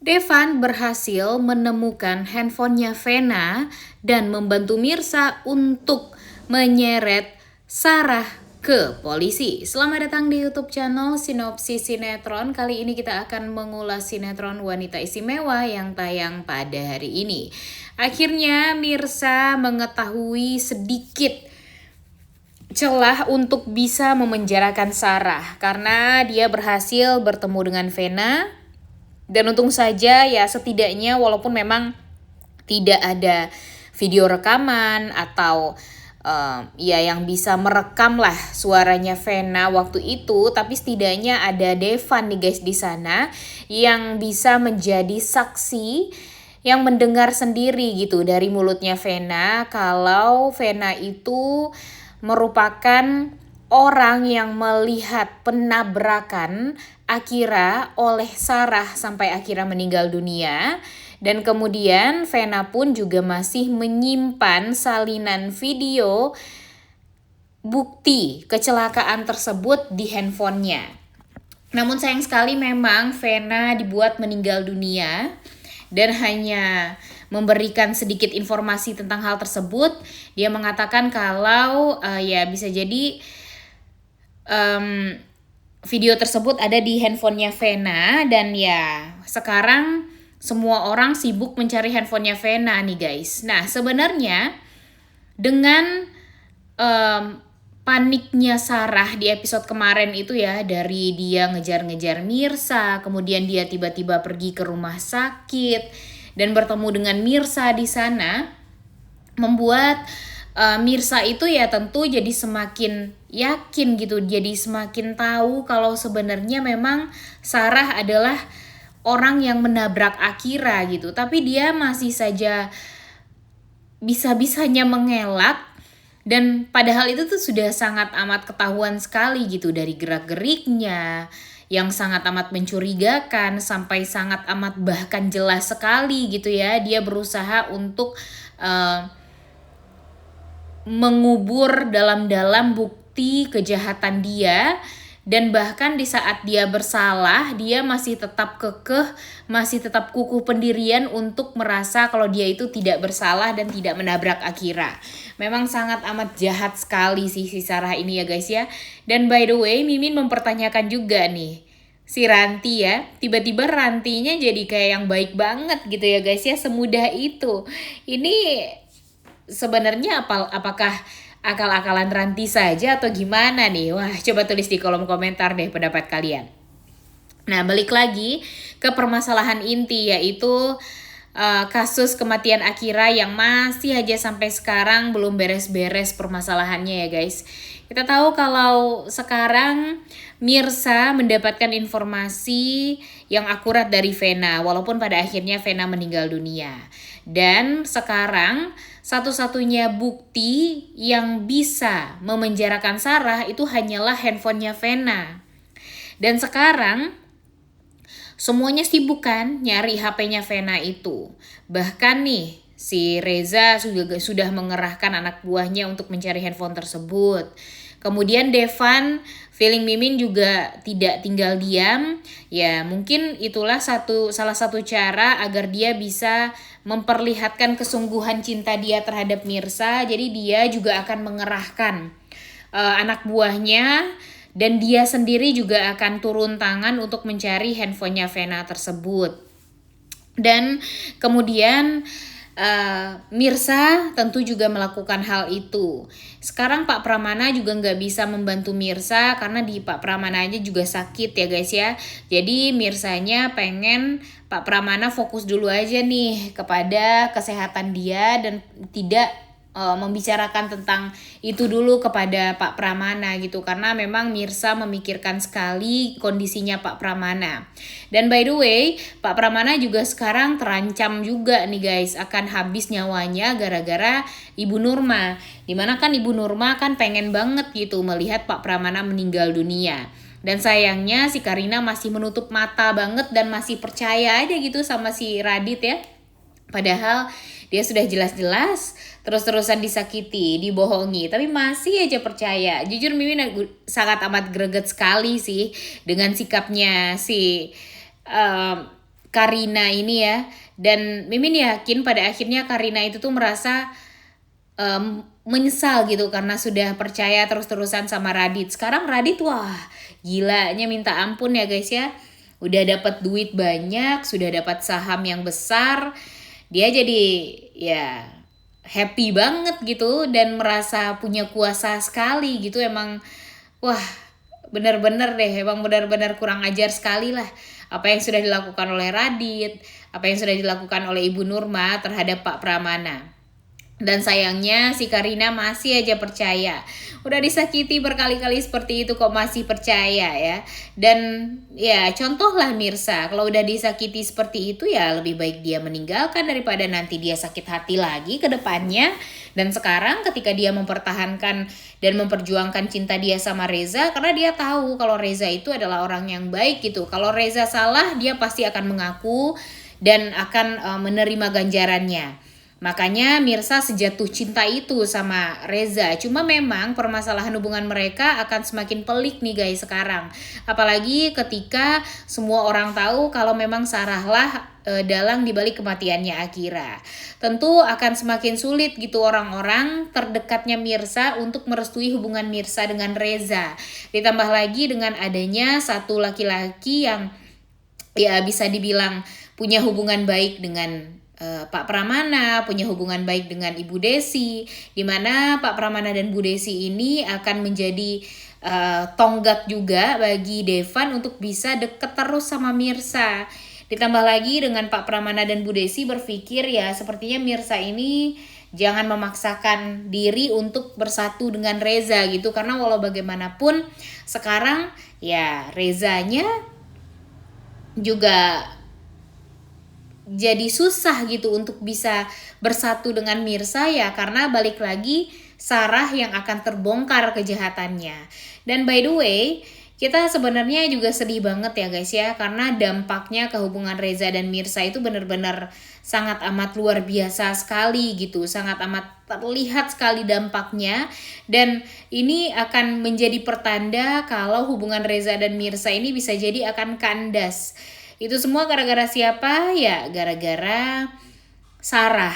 Devan berhasil menemukan handphonenya Vena dan membantu Mirsa untuk menyeret Sarah ke polisi. Selamat datang di YouTube channel Sinopsis Sinetron. Kali ini kita akan mengulas sinetron Wanita Istimewa yang tayang pada hari ini. Akhirnya Mirsa mengetahui sedikit celah untuk bisa memenjarakan Sarah karena dia berhasil bertemu dengan Vena. Dan untung saja ya, setidaknya walaupun memang tidak ada video rekaman atau ya yang bisa merekam lah suaranya Vena waktu itu, tapi setidaknya ada Devan nih guys di sana yang bisa menjadi saksi yang mendengar sendiri gitu dari mulutnya Vena kalau Vena itu merupakan orang yang melihat penabrakan Akira oleh Sarah sampai Akira meninggal dunia. Dan kemudian Vena pun juga masih menyimpan salinan video bukti kecelakaan tersebut di handphonenya. Namun sayang sekali memang Vena dibuat meninggal dunia dan hanya memberikan sedikit informasi tentang hal tersebut. Dia mengatakan kalau ya bisa jadi video tersebut ada di handphonenya Vena, dan ya sekarang semua orang sibuk mencari handphonenya Vena nih guys. Nah sebenarnya dengan paniknya Sarah di episode kemarin itu ya, dari dia ngejar-ngejar Mirsa, kemudian dia tiba-tiba pergi ke rumah sakit dan bertemu dengan Mirsa di sana, membuat Mirsa itu ya tentu jadi semakin yakin gitu, jadi semakin tahu kalau sebenarnya memang Sarah adalah orang yang menabrak Akira gitu. Tapi dia masih saja bisa-bisanya mengelak, dan padahal itu tuh sudah sangat amat ketahuan sekali gitu dari gerak-geriknya yang sangat amat mencurigakan, sampai sangat amat bahkan jelas sekali gitu ya. Dia berusaha untuk mengubur dalam-dalam bukti kejahatan dia, dan bahkan di saat dia bersalah dia masih tetap kekeh, masih tetap kukuh pendirian untuk merasa kalau dia itu tidak bersalah dan tidak menabrak Akira. Memang sangat amat jahat sekali sih si Sarah ini ya guys ya. Dan by the way, Mimin mempertanyakan juga nih, si Ranti ya, tiba-tiba Rantinya jadi kayak yang baik banget gitu ya guys ya, semudah itu. Ini sebenarnya apakah akal-akalan Ranti saja atau gimana nih? Wah, coba tulis di kolom komentar deh pendapat kalian. Nah, balik lagi ke permasalahan inti, yaitu kasus kematian Akira yang masih aja sampai sekarang belum beres-beres permasalahannya ya guys. Kita tahu kalau sekarang Mirsa mendapatkan informasi yang akurat dari Vena, walaupun pada akhirnya Vena meninggal dunia. Dan sekarang satu-satunya bukti yang bisa memenjarakan Sarah itu hanyalah handphonenya Vena. Dan sekarang semuanya sibuk kan nyari HP-nya Vena itu. Bahkan nih si Reza sudah mengerahkan anak buahnya untuk mencari handphone tersebut. Kemudian Devan, feeling Mimin juga tidak tinggal diam. Ya mungkin itulah salah satu cara agar dia bisa memperlihatkan kesungguhan cinta dia terhadap Mirsa. Jadi dia juga akan mengerahkan anak buahnya, dan dia sendiri juga akan turun tangan untuk mencari handphonenya Vena tersebut. Dan kemudian Mirsa tentu juga melakukan hal itu. Sekarang Pak Pramana juga nggak bisa membantu Mirsa karena di Pak Pramana aja juga sakit ya guys ya. Jadi Mirsanya pengen Pak Pramana fokus dulu aja nih kepada kesehatan dia dan tidak membicarakan tentang itu dulu kepada Pak Pramana gitu, karena memang Mirsa memikirkan sekali kondisinya Pak Pramana. Dan by the way, Pak Pramana juga sekarang terancam juga nih guys, akan habis nyawanya gara-gara Ibu Nurma. Dimana kan Ibu Nurma kan pengen banget gitu melihat Pak Pramana meninggal dunia. Dan sayangnya si Karina masih menutup mata banget dan masih percaya aja gitu sama si Radit ya. Padahal dia sudah jelas-jelas terus-terusan disakiti, dibohongi, tapi masih aja percaya. Jujur Mimin sangat amat greget sekali sih dengan sikapnya si Karina ini ya. Dan Mimin yakin pada akhirnya Karina itu tuh merasa menyesal gitu karena sudah percaya terus-terusan sama Radit. Sekarang Radit wah gilanya minta ampun ya guys ya. Udah dapat duit banyak, sudah dapat saham yang besar. Dia jadi ya happy banget gitu dan merasa punya kuasa sekali gitu. Emang wah benar-benar deh, emang benar-benar kurang ajar sekali lah apa yang sudah dilakukan oleh Radit, apa yang sudah dilakukan oleh Ibu Nurma terhadap Pak Pramana. Dan sayangnya si Karina masih aja percaya. Udah disakiti berkali-kali seperti itu kok masih percaya ya. Dan ya contohlah Mirsa, kalau udah disakiti seperti itu ya lebih baik dia meninggalkan daripada nanti dia sakit hati lagi ke depannya. Dan sekarang ketika dia mempertahankan dan memperjuangkan cinta dia sama Reza, karena dia tahu kalau Reza itu adalah orang yang baik gitu. Kalau Reza salah dia pasti akan mengaku dan akan menerima ganjarannya. Makanya Mirsa sejatuh cinta itu sama Reza. Cuma memang permasalahan hubungan mereka akan semakin pelik nih guys sekarang. Apalagi ketika semua orang tahu kalau memang Sarahlah dalang dibalik kematiannya Akira. Tentu akan semakin sulit gitu orang-orang terdekatnya Mirsa untuk merestui hubungan Mirsa dengan Reza. Ditambah lagi dengan adanya satu laki-laki yang ya bisa dibilang punya hubungan baik dengan Pak Pramana, punya hubungan baik dengan Ibu Desi, di mana Pak Pramana dan Bu Desi ini akan menjadi tonggak juga bagi Devan untuk bisa deket terus sama Mirsa. Ditambah lagi dengan Pak Pramana dan Bu Desi berpikir ya sepertinya Mirsa ini jangan memaksakan diri untuk bersatu dengan Reza gitu, karena walau bagaimanapun sekarang ya Rezanya juga jadi susah gitu untuk bisa bersatu dengan Mirsa ya, karena balik lagi Sarah yang akan terbongkar kejahatannya. Dan by the way, kita sebenarnya juga sedih banget ya guys ya, karena dampaknya ke hubungan Reza dan Mirsa itu benar-benar sangat amat luar biasa sekali gitu, sangat amat terlihat sekali dampaknya. Dan ini akan menjadi pertanda kalau hubungan Reza dan Mirsa ini bisa jadi akan kandas. Itu semua gara-gara siapa? Ya gara-gara Sarah.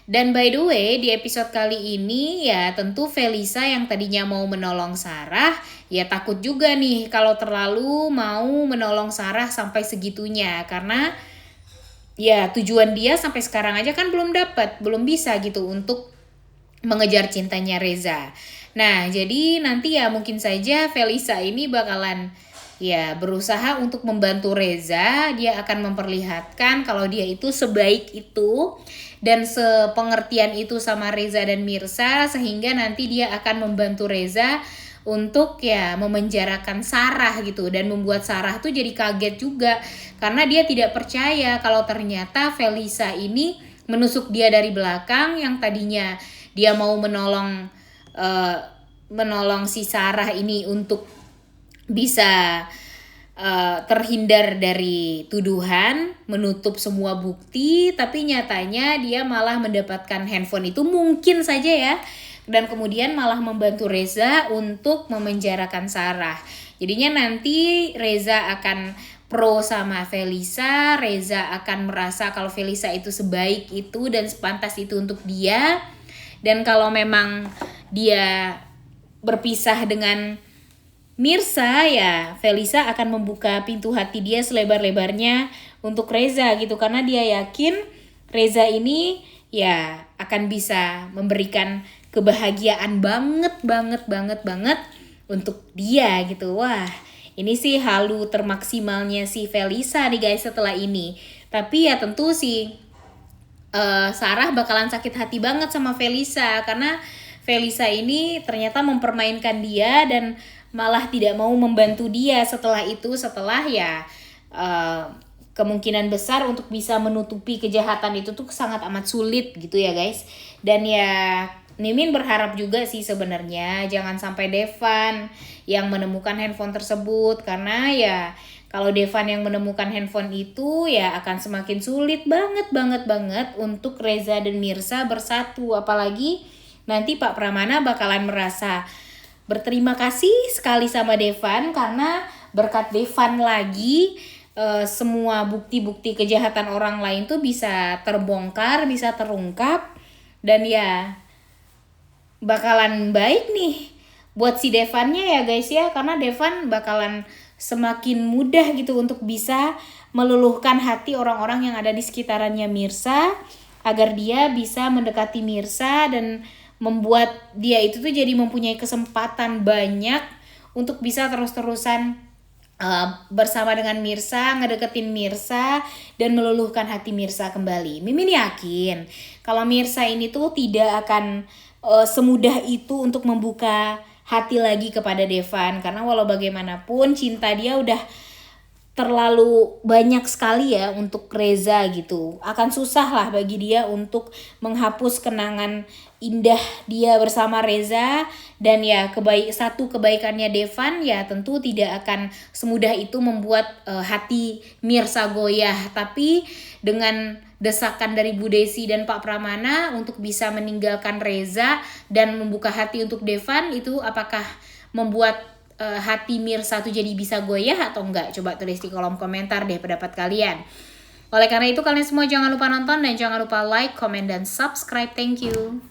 Dan by the way di episode kali ini ya tentu Felisa yang tadinya mau menolong Sarah ya takut juga nih kalau terlalu mau menolong Sarah sampai segitunya, karena ya tujuan dia sampai sekarang aja kan belum dapat, belum bisa gitu untuk mengejar cintanya Reza. Nah jadi nanti ya mungkin saja Felisa ini bakalan ya berusaha untuk membantu Reza. Dia akan memperlihatkan kalau dia itu sebaik itu dan sepengertian itu sama Reza dan Mirsa, sehingga nanti dia akan membantu Reza untuk ya memenjarakan Sarah gitu, dan membuat Sarah tuh jadi kaget juga karena dia tidak percaya kalau ternyata Felisa ini menusuk dia dari belakang. Yang tadinya dia mau menolong si Sarah ini untuk bisa terhindar dari tuduhan, menutup semua bukti, tapi nyatanya dia malah mendapatkan handphone itu mungkin saja ya, dan kemudian malah membantu Reza untuk memenjarakan Sarah. Jadinya nanti Reza akan pro sama Felisa, Reza akan merasa kalau Felisa itu sebaik itu dan sepantas itu untuk dia. Dan kalau memang dia berpisah dengan Mirsa ya Felisa akan membuka pintu hati dia selebar-lebarnya untuk Reza gitu, karena dia yakin Reza ini ya akan bisa memberikan kebahagiaan banget untuk dia gitu. Wah ini sih halu termaksimalnya si Felisa nih guys setelah ini. Tapi ya tentu sih Sarah bakalan sakit hati banget sama Felisa, karena Felisa ini ternyata mempermainkan dia dan malah tidak mau membantu dia setelah itu, setelah ya kemungkinan besar untuk bisa menutupi kejahatan itu tuh sangat amat sulit gitu ya guys. Dan ya Mimin berharap juga sih sebenarnya jangan sampai Devan yang menemukan handphone tersebut, karena ya kalau Devan yang menemukan handphone itu ya akan semakin sulit banget untuk Reza dan Mirsa bersatu. Apalagi nanti Pak Pramana bakalan merasa berterima kasih sekali sama Devan, karena berkat Devan lagi semua bukti-bukti kejahatan orang lain tuh bisa terbongkar, bisa terungkap, dan ya bakalan baik nih buat si Devannya ya guys ya, karena Devan bakalan semakin mudah gitu untuk bisa meluluhkan hati orang-orang yang ada di sekitarannya Mirsa, agar dia bisa mendekati Mirsa dan membuat dia itu tuh jadi mempunyai kesempatan banyak untuk bisa terus-terusan bersama dengan Mirsa, ngedeketin Mirsa, dan meluluhkan hati Mirsa kembali. Mimin yakin kalau Mirsa ini tuh tidak akan semudah itu untuk membuka hati lagi kepada Devan, karena walau bagaimanapun cinta dia udah terlalu banyak sekali ya untuk Reza gitu. Akan susah lah bagi dia untuk menghapus kenangan indah dia bersama Reza, dan ya satu kebaikannya Devan ya tentu tidak akan semudah itu membuat hati Mirsa goyah. Tapi dengan desakan dari Bu Desi dan Pak Pramana untuk bisa meninggalkan Reza dan membuka hati untuk Devan, itu apakah membuat hati Mirsa tuh jadi bisa goyah atau enggak? Coba tulis di kolom komentar deh pendapat kalian. Oleh karena itu kalian semua jangan lupa nonton dan jangan lupa like, comment, dan subscribe. Thank you.